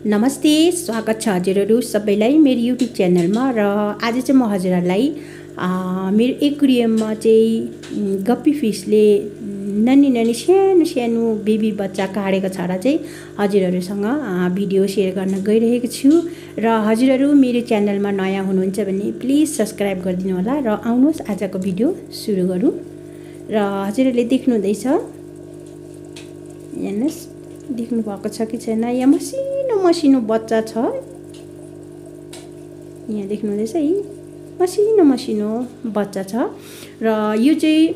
नमस्ते, स्वागत छ हजुरहरू सबैलाई मेरो युट्युब च्यानलमा। र आज चाहिँ म हजुरहरूलाई मेरो एक्वेरियममा चाहिँ गप्पी फिसले नन्नी सानो सानो बेबी बच्चा काढेको छ र चाहिँ हजुरहरूसँग भिडियो सेयर गर्न गइरहेको छु। र हजुरहरू मेरो च्यानलमा नयाँ हुनुहुन्छ भने प्लिज सब्सक्राइब गरिदिनु होला। र आउनुहोस् आजको भिडियो सुरु गरौँ। र हजुरहरूले देख्नुहुँदैछ, हेर्नुहोस् देख्नु भएको छ कि छैन। यहाँ मसिनो बच्चा छ, यहाँ देख्नुहुँदैछ है, मसिनो बच्चा छ। र यो चाहिँ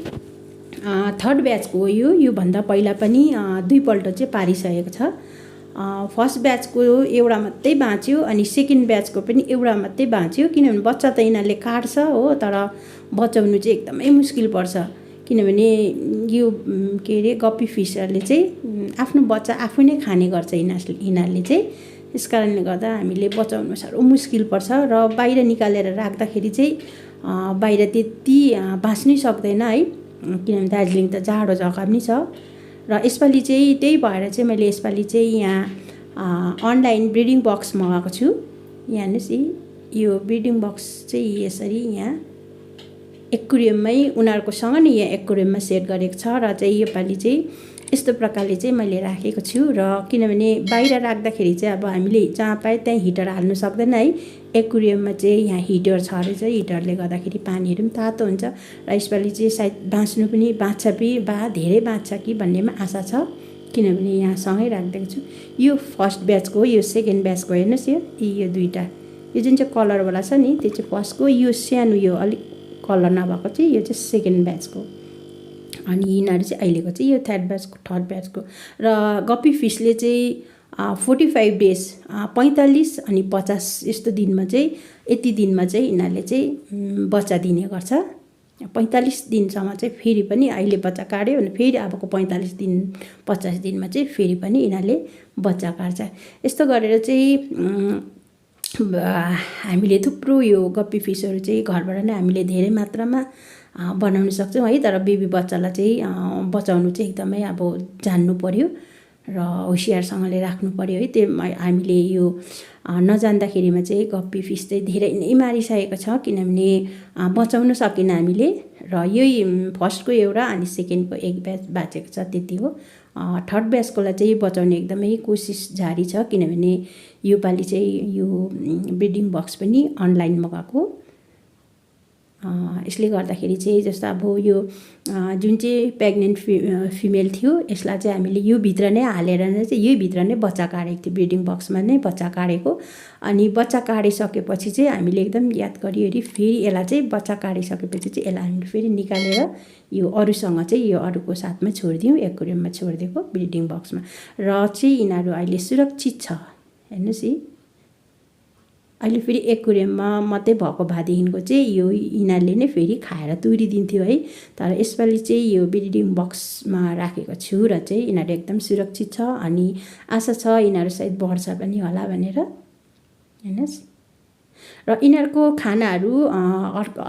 थर्ड ब्याचको हो। यो भन्दा पहिला पनि दुईपल्ट चाहिँ पारिसकेको छ। फर्स्ट ब्याचको एउटा मात्रै बाँच्यो, अनि सेकेन्ड ब्याचको पनि एउटा मात्रै बाँच्यो। किनभने बच्चा त यिनीहरूले काट्छ हो, तर बचाउनु चाहिँ एकदमै मुस्किल पर्छ। किनभने यो के अरे गप्पी फिसहरूले चाहिँ आफ्नो बच्चा आफै नै खाने गर्छ यिनीहरूले चाहिँ। यस कारणले गर्दा हामीले बचाउनु साह्रो मुस्किल पर्छ। र बाहिर निकालेर राख्दाखेरि चाहिँ बाहिर त्यति बाँच्नै सक्दैन है, किनभने दार्जिलिङ त जाडो जग्गा पनि छ। र यसपालि चाहिँ त्यही भएर चाहिँ मैले यसपालि चाहिँ यहाँ अनलाइन ब्रिडिङ बक्स मगाएको छु। यहाँ हेर्नुहोस् है, यो ब्रिडिङ बक्स चाहिँ यसरी यहाँ एक्वेरियममै उनीहरूकोसँग नै यहाँ एक्वेरियममा सेट गरेको छ। र चाहिँ योपालि चाहिँ यस्तो प्रकारले चाहिँ मैले राखेको छु। र किनभने बाहिर राख्दाखेरि चाहिँ अब हामीले जहाँ पाए त्यहीँ हिटर हाल्नु सक्दैन है। एक्वेरियममा चाहिँ यहाँ हिटर छ अरे, चाहिँ हिटरले गर्दाखेरि पानीहरू पनि तातो हुन्छ। र यसपालि चाहिँ सायद बाँच्नु पनि धेरै बाँच्छ कि भन्नेमा आशा छ, किनभने यहाँ सँगै राखिदिएको छु। यो फर्स्ट ब्याचको हो, यो सेकेन्ड ब्याचको। हेर्नुहोस् यो दुईवटा, यो जुन चाहिँ कलरवाला छ नि त्यो चाहिँ फर्स्टको, यो सानो यो अलिक कलर नभएको चाहिँ यो चाहिँ सेकेन्ड ब्याचको। अनि यिनीहरू चाहिँ अहिलेको चाहिँ यो थर्ड ब्याचको। र गप्पी फिसले चाहिँ 45 डेज 45 अनि 50 यस्तो दिनमा चाहिँ, यति दिनमा चाहिँ यिनीहरूले चाहिँ बच्चा दिने गर्छ। 45 दिनसम्म चाहिँ फेरि पनि अहिले बच्चा काट्यो भने फेरि अबको 45 दिन 50 दिनमा चाहिँ फेरि पनि यिनीहरूले बच्चा काट्छ। यस्तो गरेर चाहिँ हामीले थुप्रो यो गप्पी फिसहरू चाहिँ घरबाट नै हामीले धेरै मात्रामा बनाउन सक्छौँ है। तर बेबी बच्चालाई चाहिँ बचाउनु चाहिँ एकदमै अब जान्नु पर्यो र होसियारसँगले राख्नु पर्यो है। त्यो हामीले यो नजान्दाखेरिमा चाहिँ गप्पी फिस चाहिँ धेरै नै मारिसकेको छ, किनभने बचाउन सकेन हामीले। र यही फर्स्टको एउटा अनि सेकेन्डको एक ब्याच बाँचेको छ, त्यति हो। थर्ड ब्याचकोलाई चाहिँ बचाउने एकदमै कोसिस जारी छ, किनभने योपालि चाहिँ यो ब्रिडिङ बक्स पनि अनलाइन मगाएको। यसले गर्दाखेरि चाहिँ जस्तो अब यो जुन चाहिँ प्रेग्नेन्ट फिमेल थियो यसलाई चाहिँ हामीले यो भित्र नै हालेर नै चाहिँ यही भित्र नै बच्चा काटेको थियो, ब्रिडिङ बक्समा नै बच्चा काटेको। अनि बच्चा काटिसकेपछि चाहिँ हामीले एकदम याद गरिवरी फेरि यसलाई चाहिँ बच्चा काटिसकेपछि चाहिँ यसलाई हामीले फेरि निकालेर यो अरूसँग चाहिँ यो अरूको साथमा छोडिदियौँ, एक्वेरियममा छोडिदिएको ब्रिडिङ बक्समा। र चाहिँ यिनीहरू अहिले सुरक्षित छ। हेर्नुहोस् है, अहिले फेरि एक्वेरियममा मात्रै भएको भएदेखिको चाहिँ यो यिनीहरूले नै फेरि खाएर तुरिदिन्थ्यो है। तर यसपालि चाहिँ यो ब्रिडिङ बक्समा राखेको छु र चाहिँ यिनीहरू एकदम सुरक्षित छ। अनि आशा छ यिनीहरू सायद बढ्छ पनि होला भनेर। हेर्नुहोस्, र यिनीहरूको खानाहरू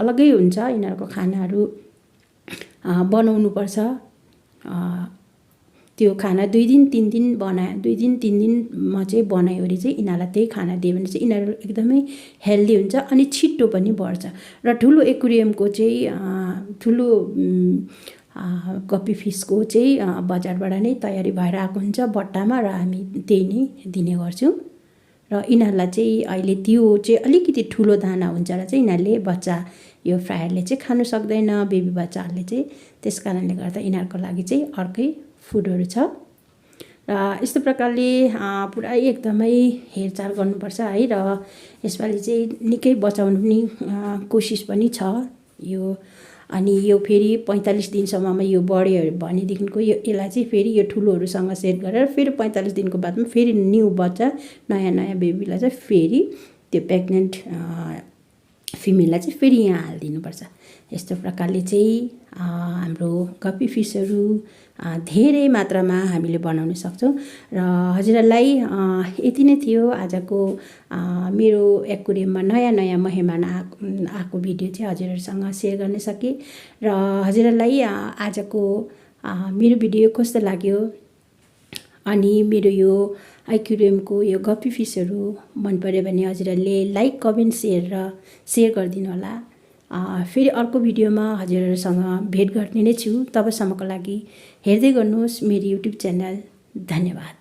अलग्गै हुन्छ। यिनीहरूको खानाहरू बनाउनुपर्छ। त्यो खाना 2 दिन 3 दिनमा चाहिँ बनायो चाहिँ यिनीहरूलाई त्यही खाना दियो भने चाहिँ यिनीहरू एकदमै हेल्दी हुन्छ अनि छिट्टो पनि बढ्छ। र ठुलो एक्वेरियमको चाहिँ ठुलो गप्पी फिसको चाहिँ बजारबाट नै तयारी भएर आएको हुन्छ बट्टामा, र हामी त्यही नै दिने गर्छौँ। र यिनीहरूलाई चाहिँ अहिले त्यो चाहिँ अलिकति ठुलो दाना हुन्छ र चाहिँ यिनीहरूले बच्चा यो फ्रायरले चाहिँ खानु सक्दैन, बेबी बच्चाहरूले चाहिँ। त्यस कारणले गर्दा यिनीहरूको लागि चाहिँ अर्कै फुडहरू छ। र यस्तो प्रकारले पुरा एकदमै हेरचाह गर्नुपर्छ है। र यसपालि चाहिँ निकै बचाउनु पनि कोसिस पनि छ यो। अनि यो फेरि 45 दिनसम्ममा यो बढ्यो भनेदेखिको यसलाई चाहिँ फेरि यो ठुलोहरूसँग सेट गरेर फेरि 45 दिनको बादमा फेरि न्यू बच्चा नयाँ बेबीलाई चाहिँ फेरि त्यो प्रेग्नेन्ट फिमेललाई चाहिँ फेरि यहाँ हालिदिनुपर्छ। यस्तो प्रकारले चाहिँ हाम्रो गप्पी फिसहरू धेरै मात्रामा हामीले बनाउन सक्छौँ। र हजुरहरूलाई यति नै थियो आजको मेरो एक्वेरियममा नयाँ मेहमान आएको भिडियो चाहिँ हजुरहरूसँग सेयर गर्न सकेँ। र हजुरहरूलाई आजको मेरो भिडियो कस्तो लाग्यो अनि मेरो यो एक्वेरियमको यो गप्पी फिसहरू मन पर्यो भने हजुरहरूले लाइक कमेन्ट सेयर गरिदिनु होला। फेरि अर्को भिडियोमा हजुरहरूसँग भेट गर्ने नै छु। तबसम्मको लागि हेर्दै गर्नुहोस् मेरो युट्युब च्यानल। धन्यवाद।